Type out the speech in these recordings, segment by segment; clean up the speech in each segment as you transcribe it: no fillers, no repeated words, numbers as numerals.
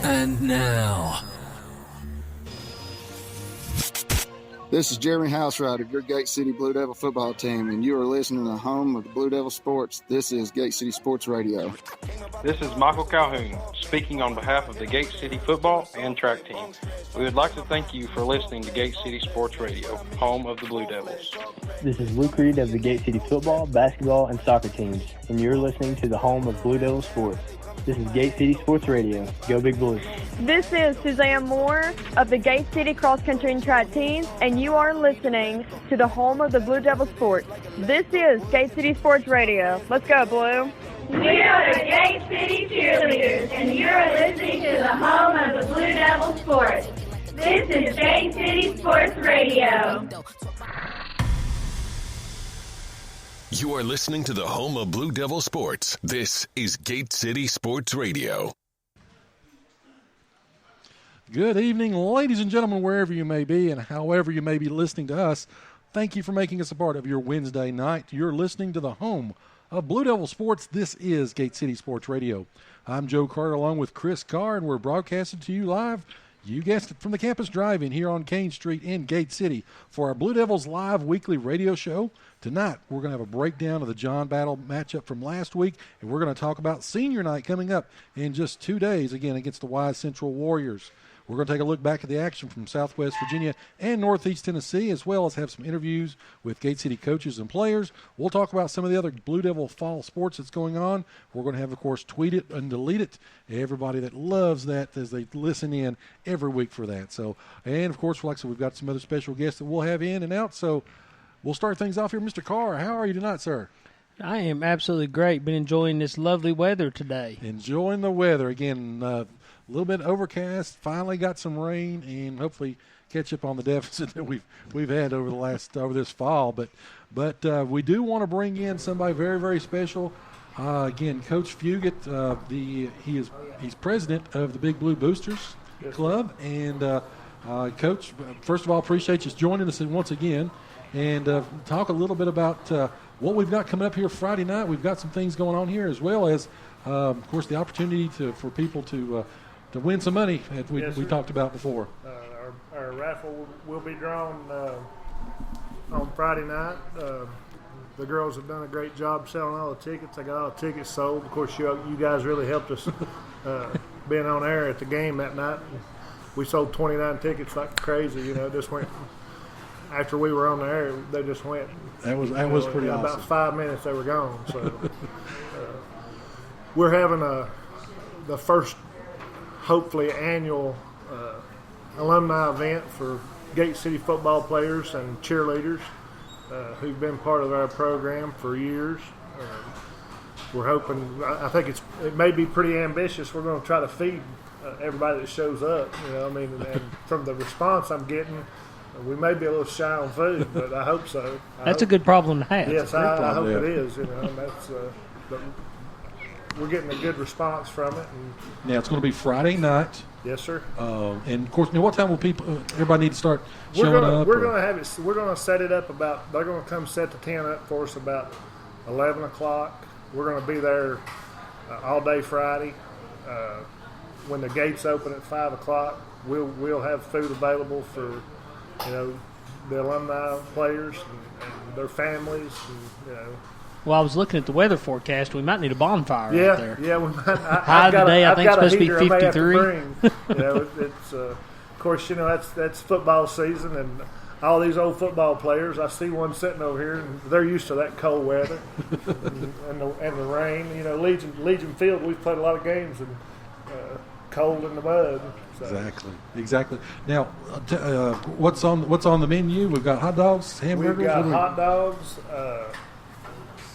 And now, this is Jeremy Housewright of your Gate City Blue Devil football team, and you are listening to the home of the Blue Devil Sports. This is Gate City Sports Radio. This is Michael Calhoun, speaking on behalf of the Gate City football and track team. We would like to thank you for listening to Gate City Sports Radio, home of the Blue Devils. This is Luke Reed of the Gate City football, basketball, and soccer teams, and you're listening to the home of Blue Devil Sports. This is Gate City Sports Radio. Go Big Blue. This is Suzanne Moore of the Gate City Cross Country and Track teams, and you are listening to the home of the Blue Devil Sports. This is Gate City Sports Radio. Let's go, Blue. We are the Gate City Cheerleaders, and you're listening to the home of the Blue Devil Sports. This is Gate City Sports Radio. You are listening to the home of Blue Devil Sports. This is Gate City Sports Radio. Good evening, ladies and gentlemen, wherever you may be and however you may be listening to us. Thank you for making us a part of your Wednesday night. You're listening to the home of Blue Devil Sports. This is Gate City Sports Radio. I'm Joe Carter along with Chris Carr, and we're broadcasting to you live, you guessed it, from the Campus Drive-In here on Kane Street in Gate City for our Blue Devils live weekly radio show. Tonight, we're going to have a breakdown of the John Battle matchup from last week, and we're going to talk about senior night coming up in just 2 days, again, against the Wise Central Warriors. We're going to take a look back at the action from Southwest Virginia and Northeast Tennessee, as well as have some interviews with Gate City coaches and players. We'll talk about some of the other Blue Devil fall sports that's going on. We're going to have, of course, Tweet It and Delete It. Everybody that loves that as they listen in every week for that. So, and, of course, like I said, we've got some other special guests that we'll have in and out. So we'll start things off here. Mr. Carr, how are you tonight, sir? I am absolutely great. Been enjoying this lovely weather today. Enjoying the weather. Again, a little bit overcast, finally got some rain, and hopefully catch up on the deficit that we've had over this fall. But we do want to bring in somebody very, very special. Again, Coach Fugit, he's president of the Big Blue Boosters Club. And Coach, first of all, appreciate you joining us once again, and talk a little bit about what we've got coming up here Friday night. We've got some things going on here, as well as, of course, the opportunity for people to win some money that we talked about before. Our raffle will be drawn on Friday night. The girls have done a great job selling all the tickets. They got all the tickets sold. Of course, you guys really helped us being on air at the game that night. We sold 29 tickets like crazy. Just went after we were on the air. They just went. That was pretty awesome. About 5 minutes they were gone. So we're having the first, hopefully, annual alumni event for Gate City football players and cheerleaders who've been part of our program for years. We're hoping, I think it may be pretty ambitious. We're going to try to feed everybody that shows up. And from the response I'm getting, we may be a little shy on food, but I hope so. That's a good problem to have. Yes, I hope it is. And that's. But we're getting a good response from it. Now it's going to be Friday night. Yes, sir. And of course, what time will everybody need to start showing up? We're going to have it. We're going to set it up about. They're going to come set the tent up for us about 11 o'clock. We're going to be there all day Friday. When the gates open at 5 o'clock, we'll have food available for the alumni players and their families. And, Well, I was looking at the weather forecast. We might need a bonfire out there. Yeah, we might. High today, I think, it's supposed to be 53. It's of course, that's football season, and all these old football players. I see one sitting over here, and they're used to that cold weather and the rain. Legion Field. We've played a lot of games and cold in the mud. So. Exactly. Now, what's on the menu? We've got hot dogs, hamburgers. We've got hot dogs.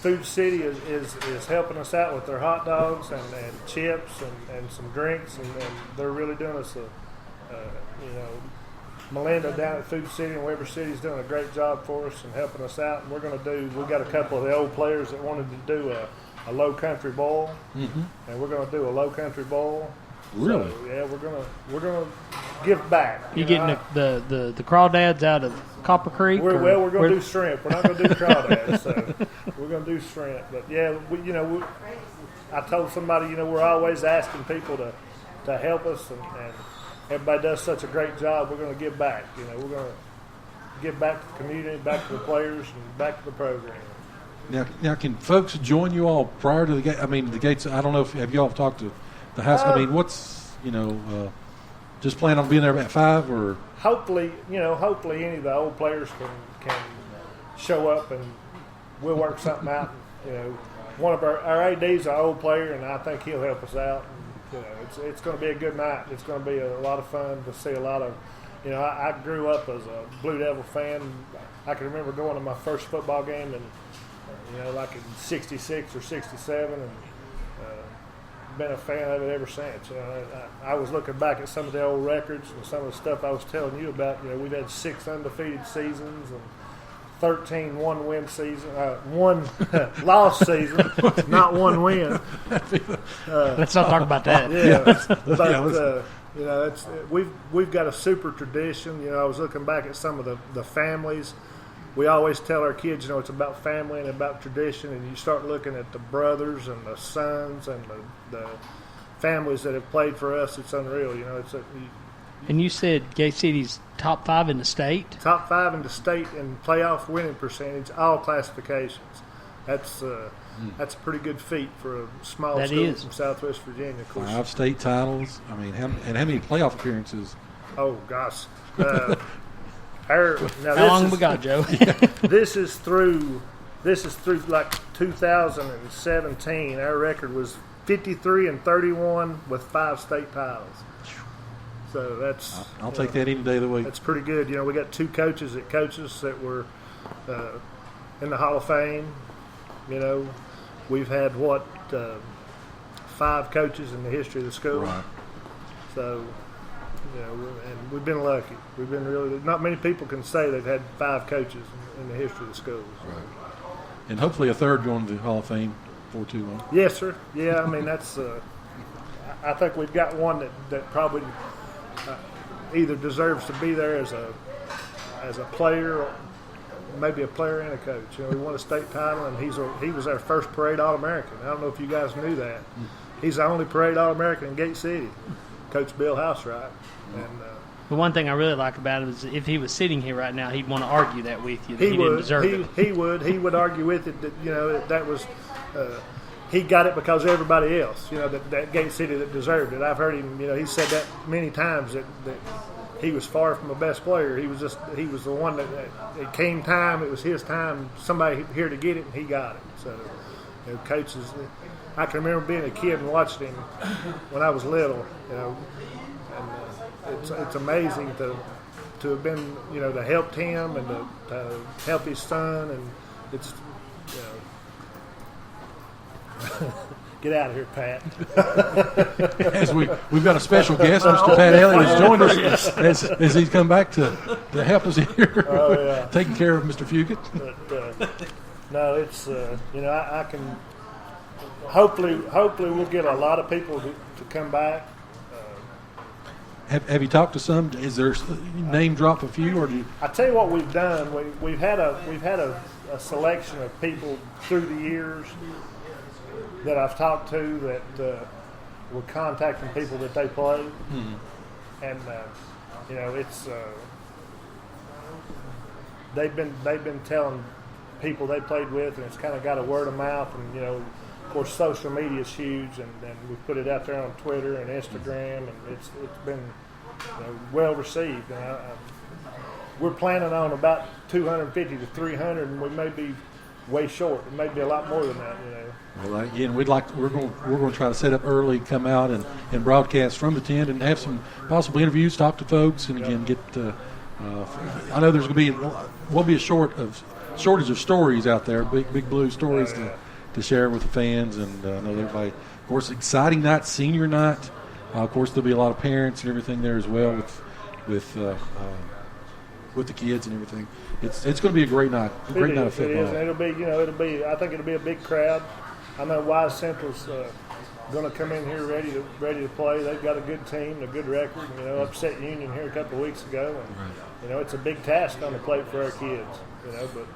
Food City is helping us out with their hot dogs and chips and some drinks, and they're really doing us Melinda down at Food City and Weber City is doing a great job for us and helping us out. And we got a couple of the old players that wanted to do a low country bowl, and we're going to do a low country bowl. Really? So, yeah, we're gonna give back. You getting the crawdads out of Copper Creek? We're going to do shrimp. We're not going to do crawdads, so we're going to do shrimp. But yeah, I told somebody, we're always asking people to to help us, and everybody does such a great job. We're going to give back. We're going to give back to the community, back to the players, and back to the program. Now, can folks join you all prior to the gate? I mean, the gates. I don't know if have you all talked to the house. I mean, what's just plan on being there at 5 or? Hopefully any of the old players can show up, and we'll work something out. One of our AD's an old player, and I think he'll help us out. And, it's going to be a good night. It's going to be a lot of fun to see a lot of. I grew up as a Blue Devil fan. I can remember going to my first football game, and like in '66 or '67, and been a fan of it ever since. I was looking back at some of the old records and some of the stuff I was telling you about. We've had 6 undefeated seasons and 13 one-win seasons, one lost season, not one win. Let's not talk about that. We've got a super tradition. I was looking back at some of the families. We always tell our kids, it's about family and about tradition, and you start looking at the brothers and the sons and the families that have played for us. It's unreal. And you said Gate City's top 5 in the state? Top 5 in the state in playoff winning percentage, all classifications. That's a pretty good feat for a small school from Southwest Virginia. Of course. 5 state titles. I mean, how many playoff appearances? Oh gosh. How long have we got, Joe? This is through like 2017. Our record was 53-31 with 5 state titles. So that's. I'll take that any day of the week. That's pretty good. We got 2 coaches that coach us that were in the Hall of Fame. We've had 5 coaches in the history of the school. Right. So. And we've been lucky. We've been really. Not many people can say they've had 5 coaches in the history of the schools. Right. And hopefully a third going to the Hall of Fame, 4-2-1. Yes, sir. Yeah, I mean that's. I think we've got one that probably either deserves to be there as a player, or maybe a player and a coach. We won a state title, and he was our first parade All-American. I don't know if you guys knew that. He's the only parade All-American in Gate City. Coach Bill Housewright. And the one thing I really like about it is if he was sitting here right now, he'd want to argue that with you that he didn't deserve it. He would argue with it that that was he got it because of everybody else. That Gate City that deserved it. I've heard him. He said that many times that he was far from the best player. He was the one that it came time. It was his time. Somebody here to get it, and he got it. So coaches. I can remember being a kid and watching him when I was little, and it's amazing to have been, to help him and to help his son, and it's, get out of here, Pat. As we've got a special guest, Mr. Pat Elliott has joined us as he's come back to help us here, taking care of Mr. Fugit. But, no, it's I can. Hopefully we'll get a lot of people to come back. Have you talked to some? Is there name drop a few, or do you? I tell you what we've done. We've had a selection of people through the years that I've talked to that were contacting people that they played, and it's they've been telling people they played with, and it's kind of got a word of mouth, and of course social media is huge, and we put it out there on Twitter and Instagram, and it's been well received. And we're planning on about 250 to 300, and we may be way short. It may be a lot more than that. Well, again, we're going to try to set up early, come out and broadcast from the tent, and have some possible interviews, talk to folks, and again get. I know there's going to be a shortage of stories out there, big blue stories to share with the fans, and I know everybody. Of course, exciting night, senior night. Of course, there'll be a lot of parents and everything there as well with the kids and everything. It's going to be a great night. Night of football. It is. It'll be. I think it'll be a big crowd. I know Wise Central's going to come in here ready to play. They've got a good team, a good record. Upset Union here a couple of weeks ago, and it's a big task on the plate for our kids. But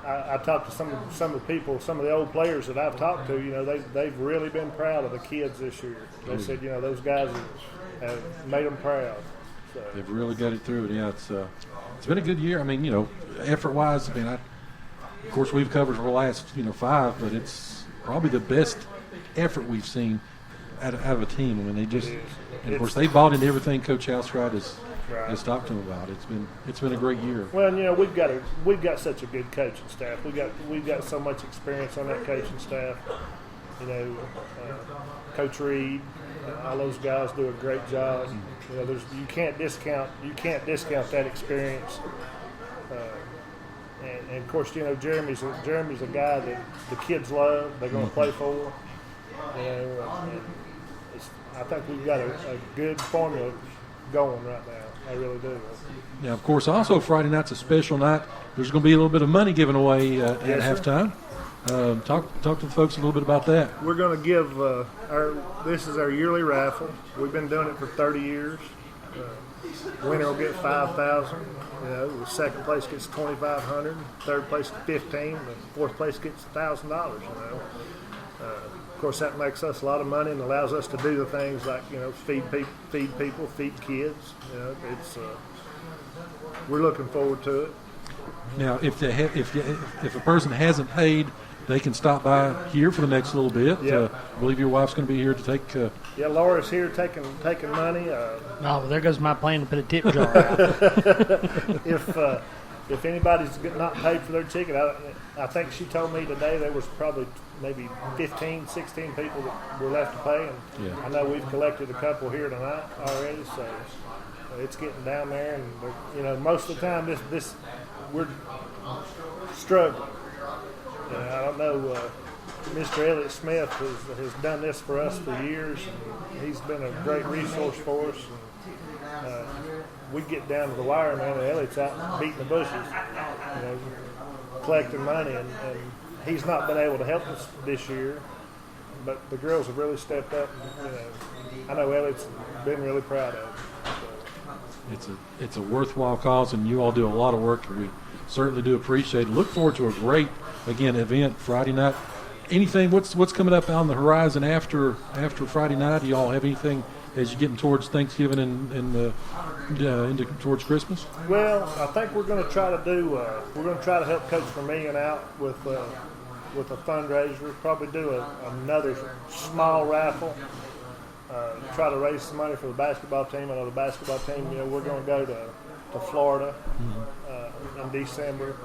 I talked to some of the people, some of the old players that I've talked to. You know, they've really been proud of the kids this year. They said, you know, those guys have made them proud. So. They've really got it through it. Yeah, it's been a good year. I mean, you know, effort-wise, I mean, of course we've covered for the last 5, but it's probably the best effort we've seen out of a team. I mean, they just, and of course they bought into everything Coach Housewright has talked to them about. It's been a great year. Well, you know, we've got such a good coaching staff. We've got so much experience on that coaching staff. You know, Coach Reed, all those guys do a great job. You know, you can't discount that experience. And of course, you know, Jeremy's a guy that the kids love. They're going to play for. You know, I think we've got a good formula going right now. I really do. Yeah, of course. Also, Friday night's a special night. There's going to be a little bit of money given away at halftime. Talk to the folks a little bit about that. We're going to give this is our yearly raffle. We've been doing it for 30 years. Winner will get $5,000. You know, the second place gets $2,500. Third place $15,000. The fourth place gets $1,000. You know. Of course, that makes us a lot of money and allows us to do the things like, you know, feed people, feed kids. You know, we're looking forward to it. Now, if a person hasn't paid, they can stop by here for the next little bit. Yeah. I believe your wife's going to be here to take. Yeah, Laura's here taking money. Well, there goes my plan to put a tip jar out. If anybody's not paid for their ticket, I think she told me today there was probably maybe 15, 16 people that were left to pay, and I know we've collected a couple here tonight already, so it's getting down there, and you know, most of the time this we're struggling. You know, I don't know. Mr. Elliott Smith has done this for us for years, and he's been a great resource for us. And, we get down to the wire, man, and Elliott's out beating the bushes, you know, collecting money, and he's not been able to help us this year, but the girls have really stepped up. And, you know, I know Elliott's been really proud of it. So. It's a worthwhile cause, and you all do a lot of work, and we certainly do appreciate it. Look forward to a great, again, event Friday night. Anything? What's coming up on the horizon after Friday night? Do you all have anything as you're getting towards Thanksgiving and into towards Christmas? Well, I think we're going to try to help Coach Vermillion out with a fundraiser. Probably do another small raffle. Try to raise some money for the basketball team. I know the basketball team. You know, we're going to go to Florida in December,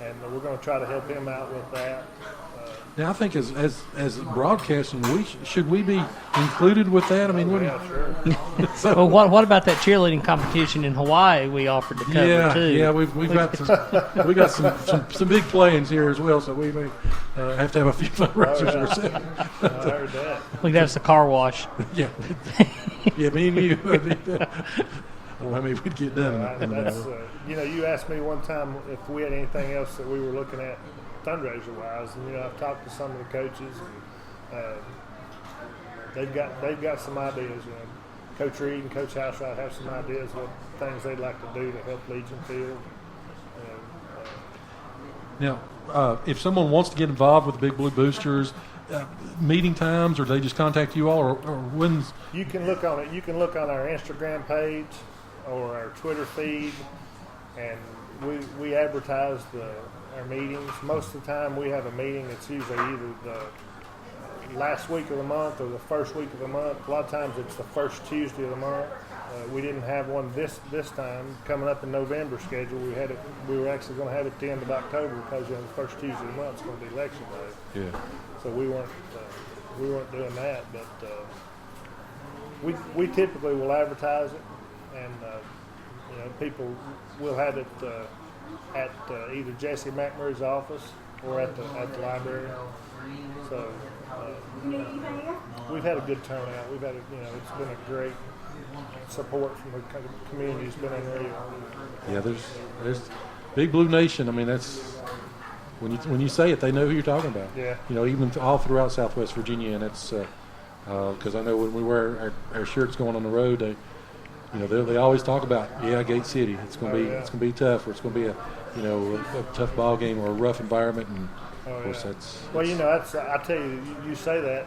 and we're going to try to help him out with that. Now, I think as broadcasting, should we be included with that? I mean, sure. So, well, what about that cheerleading competition in Hawaii we offered to cover too? Yeah, we've got some big plans here as well, so we may have to have a few fundraisers ourselves. I heard that. I think that's the car wash. Yeah, me and you. Well, I mean, we'd get done. You know, you asked me one time if we had anything else that we were looking at fundraiser-wise, and you know, I've talked to some of the coaches, and they've got some ideas. You know, Coach Reed and Coach Housewright have some ideas what things they'd like to do to help Legion Field. Now, if someone wants to get involved with the Big Blue Boosters, meeting times, or they just contact you all, or when's? You can look on it. You can look on our Instagram page or our Twitter feed, and we advertise our meetings. Most of the time we have a meeting. It's usually either the last week of the month or the first week of the month. A lot of times it's the first Tuesday of the month. We didn't have one this time. Coming up in November schedule, we were actually going to have it at the end of October because the first Tuesday of the month is going to be election day. Yeah. So we weren't doing that, but we typically will advertise it, and you know, people will have it at either Jesse McMurray's office or at the library. So we've had a good turnout. We've had it's been a great support from the community. It's been unreal. Yeah, there's Big Blue Nation. I mean, that's when you say it, they know who you're talking about. Yeah. You know, even all throughout Southwest Virginia, and it's because I know when we wear our shirts going on the road, they always talk about Gate City. It's going to be tough, or it's going to be a tough ball game or a rough environment, and of course that's. Well, that's I tell you, you say that.